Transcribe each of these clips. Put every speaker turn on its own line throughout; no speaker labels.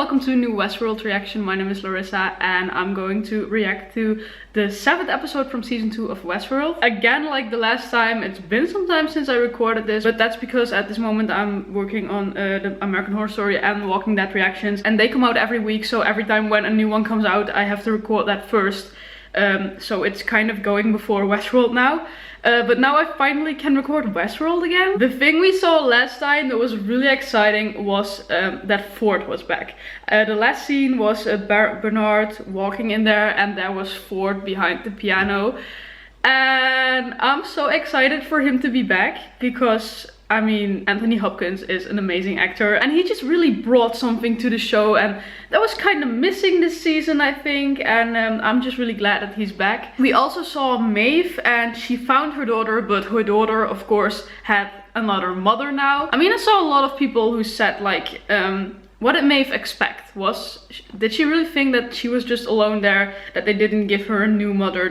welcome to a new Westworld reaction. My name is Larissa and I'm going to react to the 7th episode from season 2 of Westworld. Again, like the last time, it's been some time since I recorded this, but that's because at this moment I'm working on the American Horror Story and Walking Dead reactions, and they come out every week, so every time when a new one comes out I have to record that first. So it's kind of going before Westworld now. But now I finally can record Westworld again. The thing we saw last time that was really exciting was that Ford was back. The last scene was Bernard walking in there and there was Ford behind the piano. And I'm so excited for him to be back because, I mean, Anthony Hopkins is an amazing actor and he just really brought something to the show, and that was kind of missing this season, I think, and I'm just really glad that he's back. We also saw Maeve and she found her daughter, but her daughter of course had another mother now. I mean, I saw a lot of people who said like, what did Maeve expect? Did she really think that she was just alone there, that they didn't give her a new mother?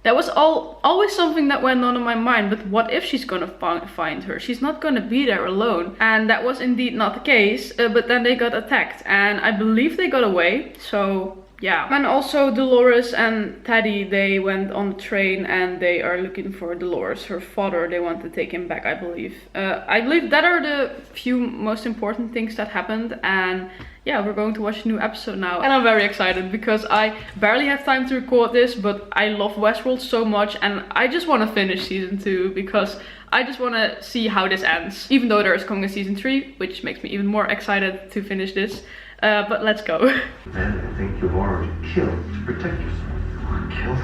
That was always something that went on in my mind. But what if she's gonna find her? She's not gonna be there alone. And that was indeed not the case. But then they got attacked and I believe they got away. So yeah. And also Dolores and Teddy, they went on the train and they are looking for Dolores, her father. They want to take him back, I believe. I believe that are the few most important things that happened. And yeah, we're going to watch a new episode now. And I'm very excited because I barely have time to record this, but I love Westworld so much and I just want to finish season 2 because I just want to see how this ends. Even though there is coming a season 3, which makes me even more excited to finish this. But let's go.
And I think you've already killed to protect yourself. Killed?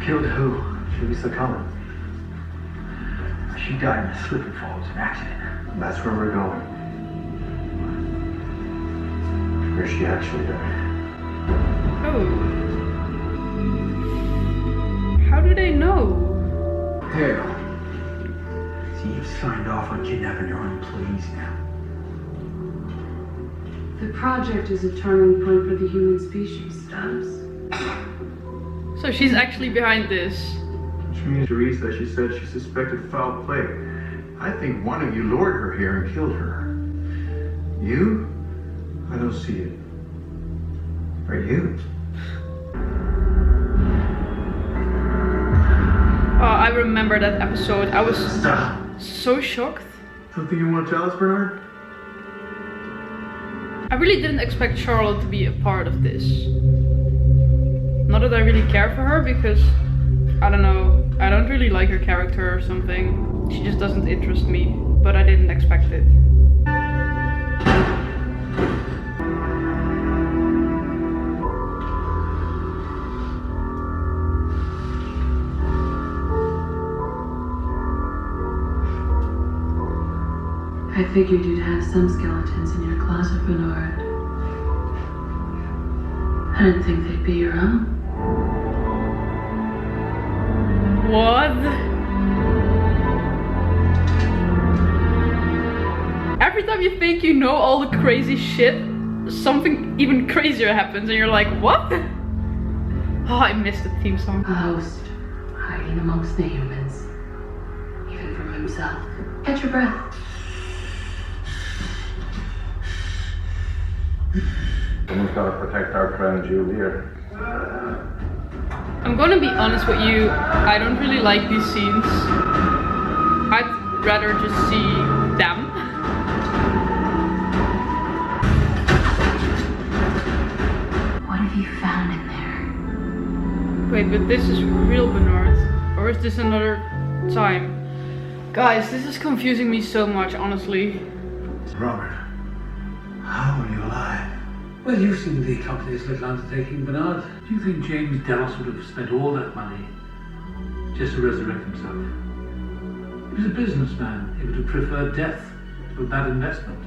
Killed who? Larissa Common. She died in a slip and fall. It was an accident. That's where we're going. Where she actually died.
Oh. How do they know?
Hell. See, you've signed off on kidnapping your own employees now.
The project is a turning point for the human species, Stubbs.
So she's actually behind this.
Which means Teresa, she said she suspected foul play. I think one of you lured her here and killed her. You? I don't see it. Or you?
Oh, I remember that episode. I was so shocked.
Something you want to tell us, Bernard?
I really didn't expect Charlotte to be a part of this. Not that I really care for her because, I don't know, I don't really like her character or something. She just doesn't interest me, but I didn't expect it.
I figured you'd have some skeletons in your closet, Bernard. I didn't think they'd be your own.
What? Every time you think you know all the crazy shit, something even crazier happens and you're like, what? Oh, I missed the theme song.
A host hiding amongst the humans, even from himself. Catch your breath.
Someone's got to protect our friend Julia.
I'm gonna be honest with you, I don't really like these scenes. I'd rather just see them.
What have you found in there?
Wait, but this is real Bernard? Or is this another time? Guys, this is confusing me so much, honestly.
Robert, how are you alive?
Well, you seem to be accompanying this little undertaking, Bernard. Do you think James Dallas would have spent all that money just to resurrect himself? He was a businessman. He would have preferred death to a bad investment.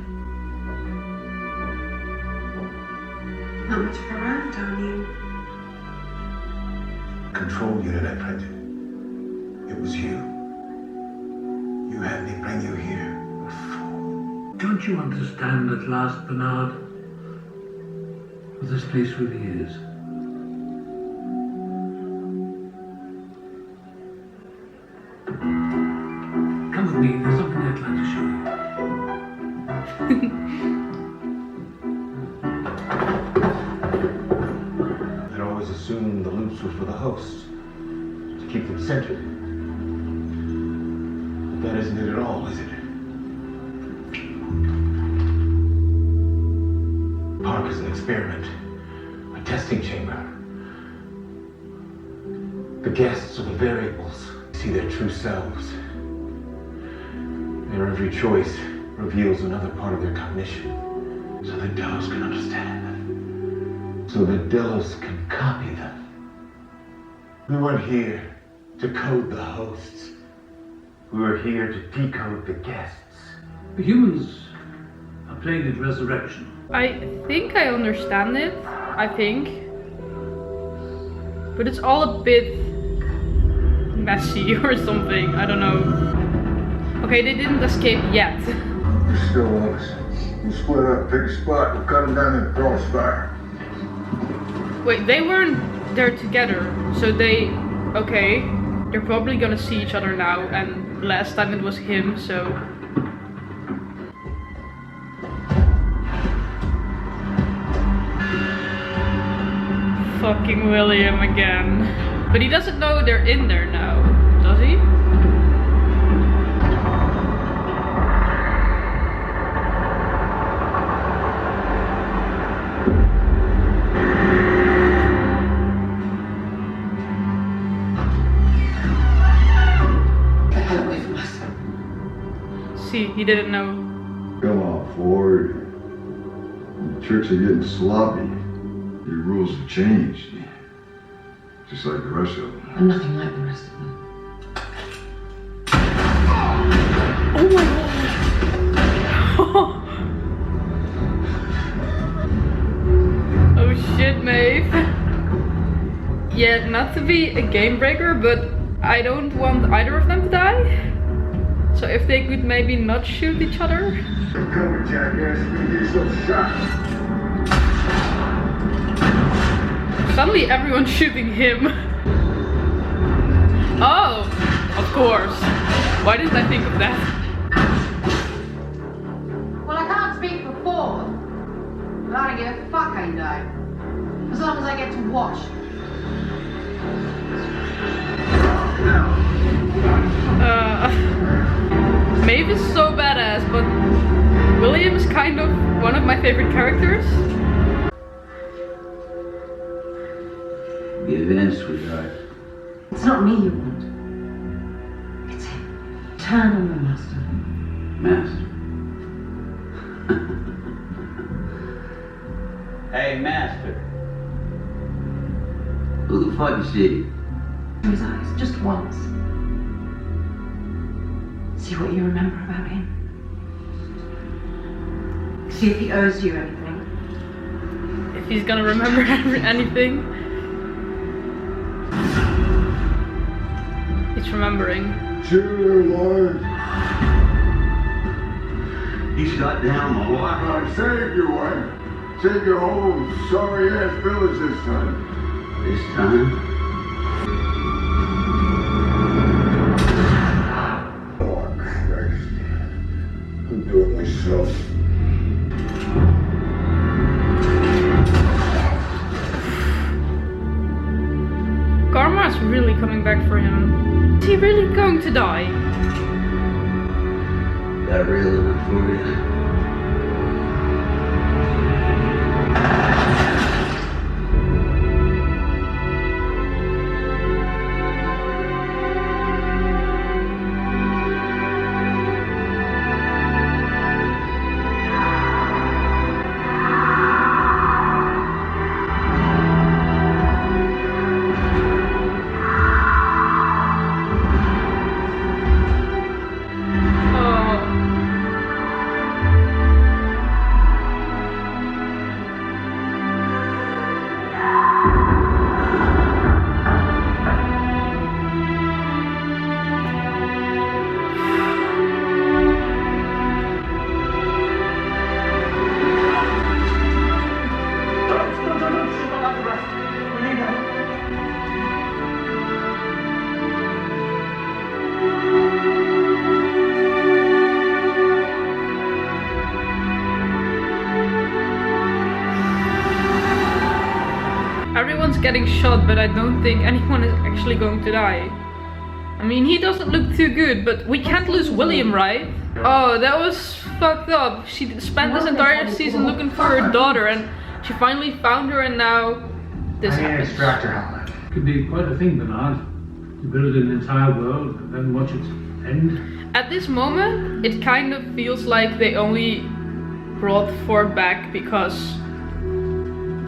Not much of a run, Damian.
Control unit I printed. It was you. You had me bring you here. A fool.
Don't you understand at last, Bernard, what this place really is? Come with me, there's something I'd like to show you.
were for the hosts, to keep them centered. But that isn't it at all, is it? Park is an experiment, a testing chamber. The guests are the variables, see their true selves. Their every choice reveals another part of their cognition, so that Delos can understand them, so that Delos can copy them. We weren't here to code the hosts. We were here to decode the guests.
The humans are playing at resurrection.
I think I understand it. I think. But it's all a bit messy or something. I don't know. Okay, they didn't escape yet.
You're still on us. We'll split up, pick a spot, we'll cut them down in the crossfire.
Wait, they weren't there together. So they... Okay. They're probably gonna see each other now. And last time it was him, so... Fucking William again. But he doesn't know they're in there now, does he?
The hell away from us.
See, he didn't know.
Come on, Ford. The tricks are getting sloppy. Your rules have changed. Just like the rest of them.
I'm nothing like the rest of them.
Oh my god! Oh shit, Maeve. Yeah, not to be a game breaker, but I don't want either of them to die. So if they could maybe not shoot each other.
Come on, jackass. You're gonna get yourself shot.
Suddenly everyone's shooting him. Oh, of course. Why didn't I think of that?
Well, I can't speak for Ford, but I don't give a fuck, ain't I? As long as I get to watch.
Maeve is so badass, but William is kind of one of my favorite characters.
Give in, sweetheart.
It's not me you want. It's him. Turn on the master.
Master. Hey, Master. Who the fuck is she?
His eyes, just once. See what you remember about him. See if he owes you anything.
If he's gonna remember anything. He's remembering.
Sure, Lord.
You shot down my wife.
I saved your wife. Saved your whole sorry-ass village this time.
This time?
Oh, Christ. I'll do it myself.
Karma's really coming back for him. Is he really going to die?
Got real enough for you.
everyone's getting shot, but I don't think anyone is actually going to die. I mean, he doesn't look too good, but we can't lose William, right? Oh, that was fucked up. She spent this entire season looking for her daughter, and she finally found her, and now this
I need an
happens.
extractor helmet.
Could be quite a thing, Bernard. You build an entire world and then watch it end.
At this moment, it kind of feels like they only brought Ford back because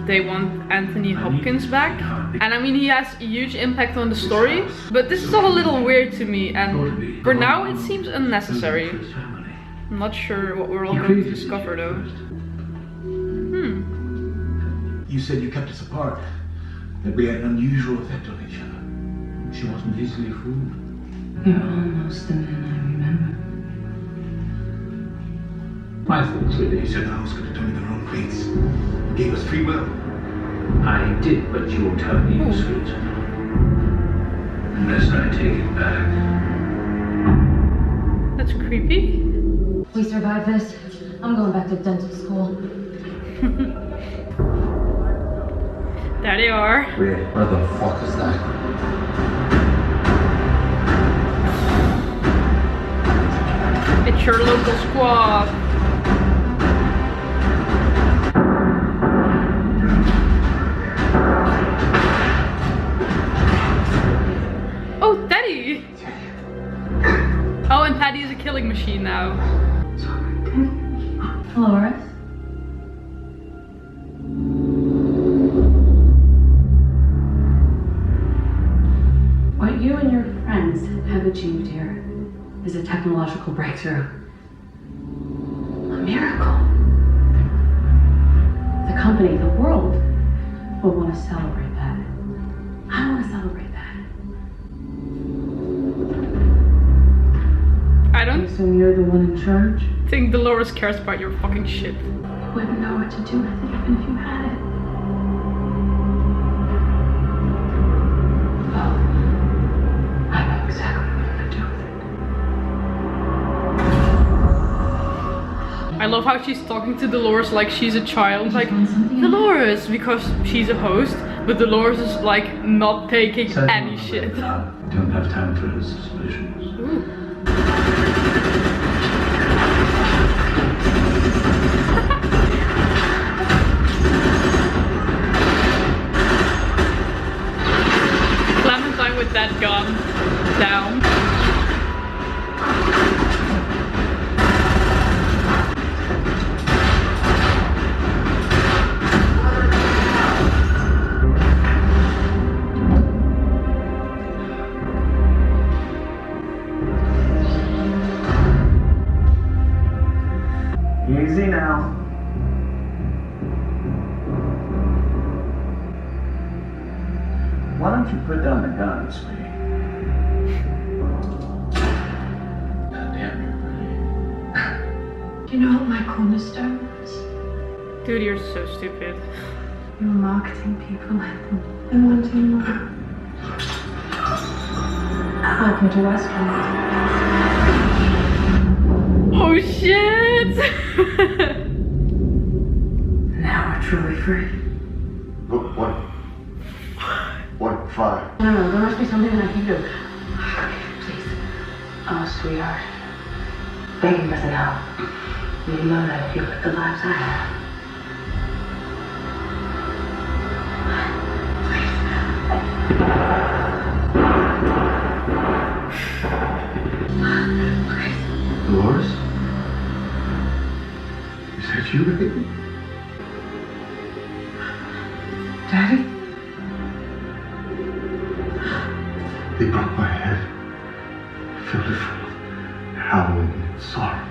they want Anthony Hopkins back. And I mean, he has a huge impact on the story, but this is all a little weird to me, and for now it seems unnecessary. I'm not sure what we're all going to discover though.
You said you kept us apart, that we had an unusual effect on each other.
She wasn't easily fooled.
You're almost the man I remember.
My thoughts were
You
this.
said I was going to turn their own fates. You gave us free will.
I did, but you won't tell me, sweet. Unless I take it back.
That's creepy.
We survive this. I'm going back to dental school.
There they are.
Where the fuck is that?
It's your local squad. Oh, Teddy! Oh, and Teddy is a killing machine now.
Dolores?
What you and your friends have achieved here is a technological breakthrough. A miracle. The company, the world, will want to celebrate that. I want to celebrate that.
I
I
don't
assume you're the one in charge?
think Dolores cares about your fucking shit.
You wouldn't know what to do with it even if you had it. Oh, I know exactly what I'm gonna do with it.
I love how she's talking to Dolores like she's a child, like, Dolores, because she's a host, but Dolores is like not taking any shit.
Don't have time for his suspicions.
Ooh. Clementine with that gun down.
Easy now. Why don't you put down the gun, sweetie?
Goddamn,
Do you know what my cornerstone was?
Dude, you're so stupid.
You were marketing people and wanting more. Welcome to Westworld.
Oh shit!
Now we're truly free.
What? Five?
No, there must be something that I can do. Please. Oh, sweetheart. Begging doesn't help. You know that if you live the lives I have.
Dolores? Is that you, baby?
Daddy?
They broke my head, filled it full of howling and sorrow.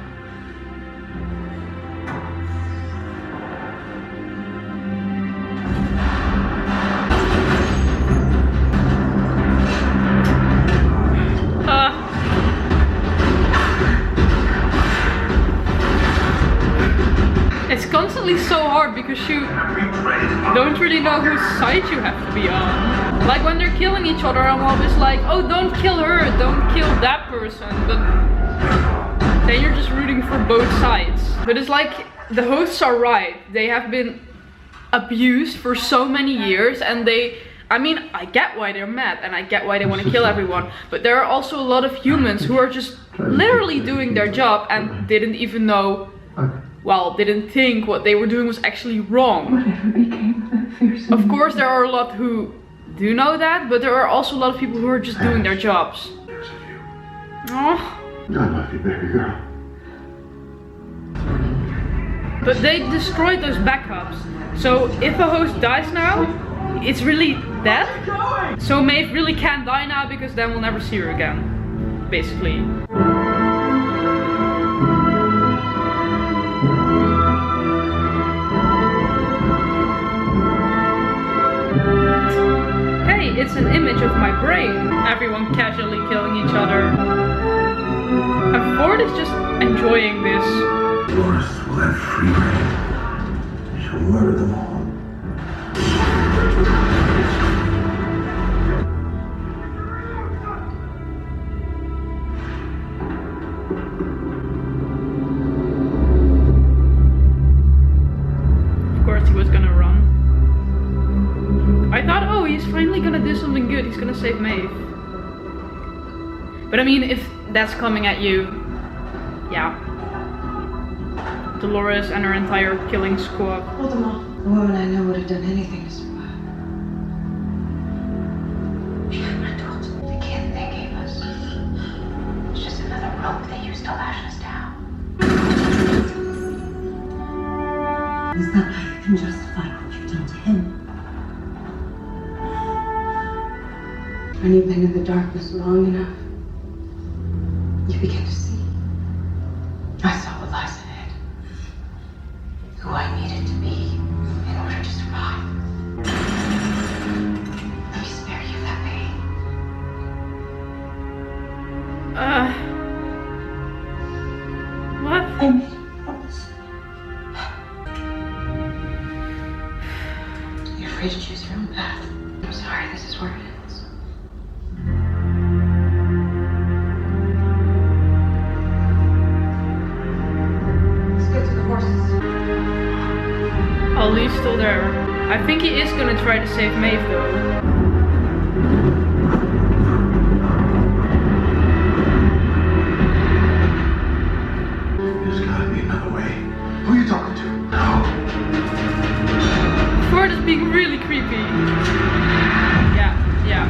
It's constantly so hard because you don't really know whose side you have to be on. Like when they're killing each other, I'm always like, oh, don't kill her, don't kill that person. But then you're just rooting for both sides. But it's like the hosts are right. They have been abused for so many years, and I mean, I get why they're mad and I get why they want to kill everyone, but there are also a lot of humans who are just literally doing their job and didn't even know, well, didn't think what they were doing was actually wrong.
Whatever became of that fearsome...
Of course there are a lot who do know that, but there are also a lot of people who are just doing their jobs.
There's a few.
Oh.
I love you, baby girl.
But they destroyed those backups. So if a host dies now, it's really dead. So Maeve really can't die now because then we'll never see her again. Basically. Hey, it's an image of my brain. Everyone casually killing each other. And Ford is just enjoying this.
Dolores will have free reign. She'll murder them all.
Of course he was gonna run. I thought, oh, he's finally gonna do something good. He's gonna save Maeve. But I mean, if that's coming at you, yeah. Dolores and her entire killing squad.
Hold them all. A woman I know would have done anything to survive. She had been told the kid they gave us. It's just another rope they used to lash us down. Is that how you can justify what you've done to him? When you've been in the darkness long enough, you begin to see. I saw what lies ahead. Who I needed to be in order to survive. Let me spare you that pain.
What?
I made a promise. You're afraid to choose your own path. I'm sorry, this is where it ends. Let's get to the horses.
Oh, Lee's still there. I think he is gonna try to save Maeve though.
There's gotta be another way. Who are you talking to? No.
Ford is being really creepy. Yeah.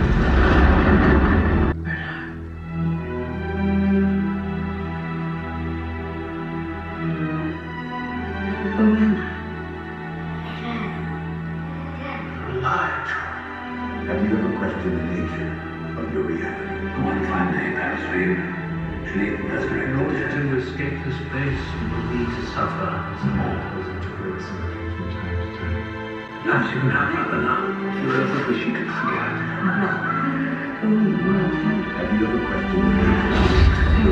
Who am I?
Alive. Have you ever questioned the nature of your reality?
One fine day, Pettersson, Jhpat resurrected to escape this place and will need to suffer some more. Now she can have another now.
She ever wish she could forget?
Who in the world?
Have you ever questioned the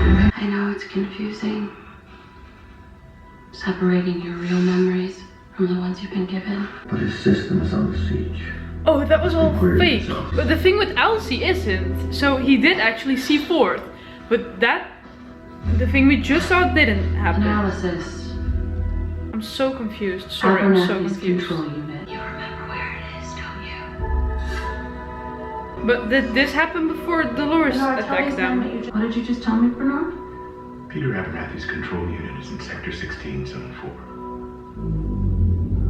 nature?
I know it's confusing. Separating your real memories from the ones you've been given.
But his system is under siege.
Oh, that was all
Where
fake.
is it?
But the thing with Elsie isn't. So he did actually see Ford. But the thing we just saw didn't happen.
Analysis.
I'm so confused. Sorry, I'm so
Abernathy's
confused.
control unit. You remember where it is, don't you?
But did this happen before Dolores attacked them?
What did you just tell me, Bernard?
Peter Abernathy's control unit is in Sector 16, Zone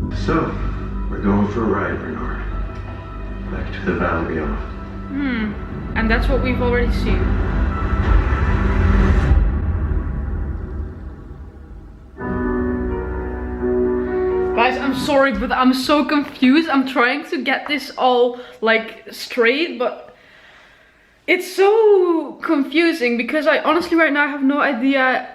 4.
So, we're going for a ride, Bernard. Back to the Valley Beyond.
And that's what we've already seen. Guys, I'm sorry, but I'm so confused. I'm trying to get this all, like, straight, but it's so confusing because I honestly right now have no idea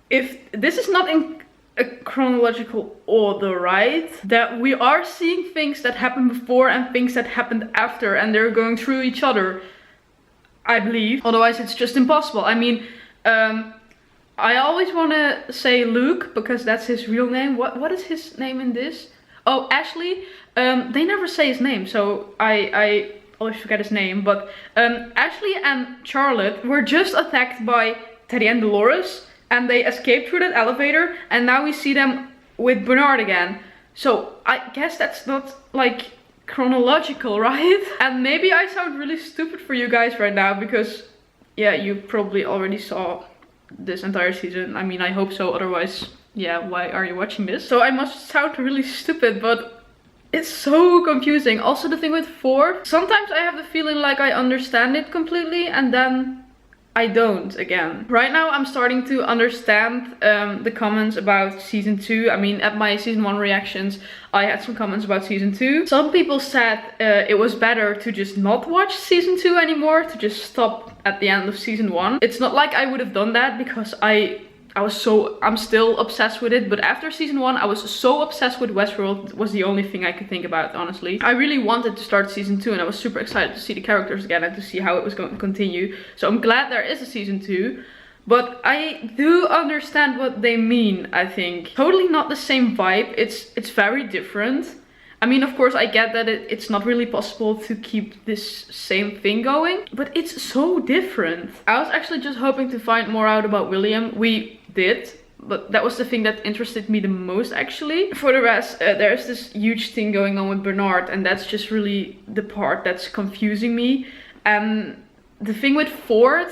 if this is not in a chronological order, right? That we are seeing things that happened before and things that happened after, and they're going through each other, I believe. Otherwise, it's just impossible. I mean, I always want to say Luke because that's his real name. What is his name in this? Oh, Ashley. They never say his name, so I always forget his name. But Ashley and Charlotte were just attacked by Teddy and Dolores, and they escaped through that elevator, and now we see them with Bernard again. So I guess that's not like chronological, right? And maybe I sound really stupid for you guys right now because yeah, you probably already saw this entire season. I mean, I hope so, otherwise, yeah, why are you watching this? So I must sound really stupid, but it's so confusing. Also the thing with Ford, sometimes I have the feeling like I understand it completely and then I don't again. Right now I'm starting to understand the comments about season 2. I mean, at my season 1 reactions, I had some comments about season 2. Some people said it was better to just not watch season 2 anymore, to just stop at the end of season 1. It's not like I would have done that because I'm still obsessed with it, but after season 1 I was so obsessed with Westworld. It was the only thing I could think about, honestly. I really wanted to start season 2 and I was super excited to see the characters again and to see how it was going to continue. So I'm glad there is a season 2, but I do understand what they mean, I think. Totally not the same vibe, it's very different. I mean, of course, I get that it's not really possible to keep this same thing going, but it's so different. I was actually just hoping to find more out about William. We did, but that was the thing that interested me the most, actually. For the rest, there's this huge thing going on with Bernard, and that's just really the part that's confusing me. And the thing with Ford,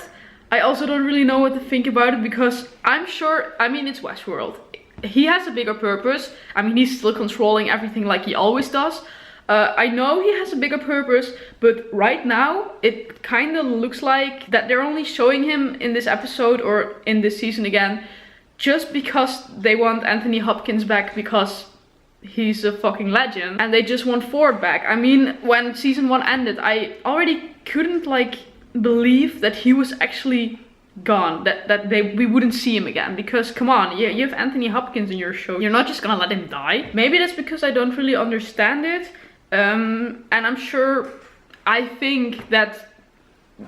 I also don't really know what to think about it because I'm sure, I mean, it's Westworld. He has a bigger purpose. I mean, he's still controlling everything like he always does. I know he has a bigger purpose, but right now it kind of looks like that they're only showing him in this episode or in this season again just because they want Anthony Hopkins back because he's a fucking legend and they just want Ford back. I mean, when season 1 ended, I already couldn't like believe that he was actually gone, that we wouldn't see him again, because come on, yeah, you have Anthony Hopkins in your show, you're not just gonna let him die. Maybe that's because I don't really understand it, and I'm sure, I think that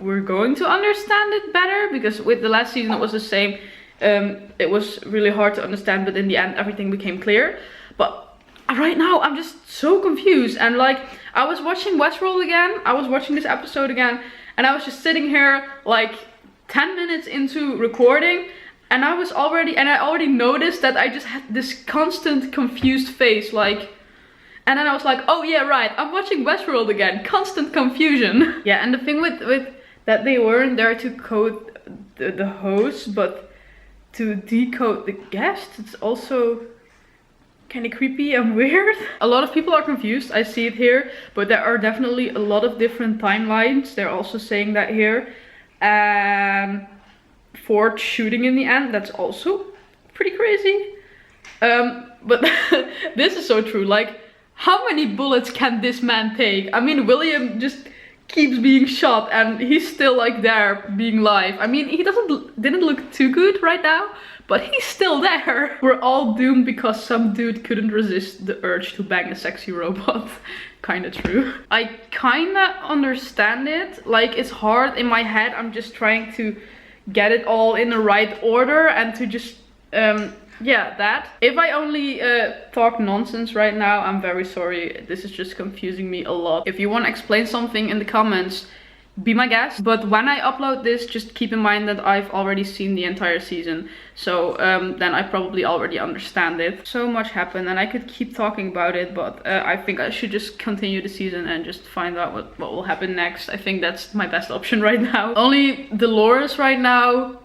we're going to understand it better, because with the last season it was the same. It was really hard to understand, but in the end everything became clear. But right now I'm just so confused, and like I was watching Westworld again, I was watching this episode again, and I was just sitting here like 10 minutes into recording and I already noticed that I just had this constant confused face, like, and then I was like, oh yeah, right, I'm watching Westworld again, constant confusion. Yeah, and the thing with that they weren't there to code the host, but to decode the guest, it's also kind of creepy and weird. A lot of people are confused, I see it here, but there are definitely a lot of different timelines. They're also saying that here. And Ford shooting in the end, that's also pretty crazy. But this is so true. Like, how many bullets can this man take? I mean, William just keeps being shot and he's still like there being live. I mean, he didn't look too good right now, but he's still there. We're all doomed because some dude couldn't resist the urge to bang a sexy robot. Kinda true. I kinda understand it. Like, it's hard in my head. I'm just trying to get it all in the right order and to just yeah, that. If I only talk nonsense right now, I'm very sorry. This is just confusing me a lot. If you want to explain something in the comments, be my guest. But when I upload this, just keep in mind that I've already seen the entire season. So then I probably already understand it. So much happened and I could keep talking about it, but I think I should just continue the season and just find out what will happen next. I think that's my best option right now. Only Dolores right now.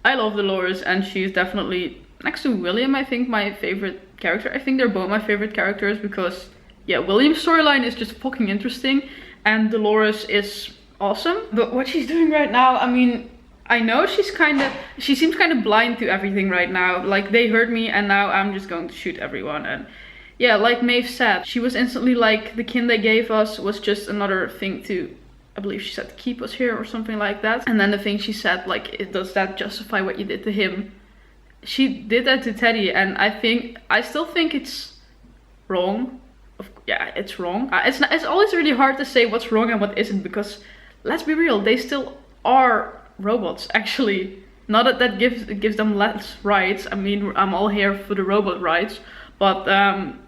I love Dolores and she's definitely, next to William, I think my favorite character. I think they're both my favorite characters because, yeah, William's storyline is just fucking interesting and Dolores is awesome. But what she's doing right now, I mean, I know she seems kind of blind to everything right now. Like, they hurt me and now I'm just going to shoot everyone. And yeah, like Maeve said, she was instantly like, the kin they gave us was just another thing to, I believe she said, keep us here or something like that. And then the thing she said, like, does that justify what you did to him? She did that to Teddy, and I still think it's wrong. Yeah, it's wrong. It's always really hard to say what's wrong and what isn't, because let's be real, they still are robots, actually. Not that that gives them less rights. I mean, I'm all here for the robot rights, but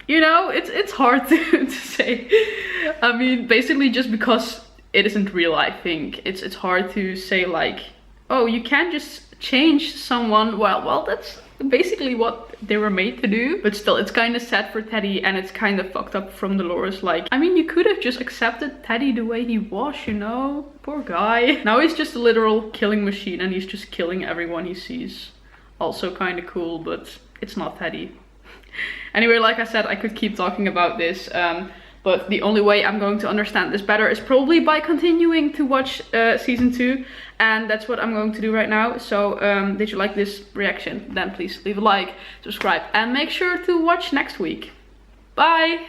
you know, it's hard to say. I mean, basically just because it isn't real, I think it's hard to say like, oh, you can't just change someone. Well, basically what they were made to do. But still, it's kind of sad for Teddy, and it's kind of fucked up from Dolores. Like, I mean, you could have just accepted Teddy the way he was, you know? Poor guy. Now he's just a literal killing machine, and he's just killing everyone he sees. Also kind of cool, but it's not Teddy. Anyway, like I said, I could keep talking about this. But the only way I'm going to understand this better is probably by continuing to watch season 2. And that's what I'm going to do right now. So did you like this reaction? Then please leave a like, subscribe, and make sure to watch next week. Bye!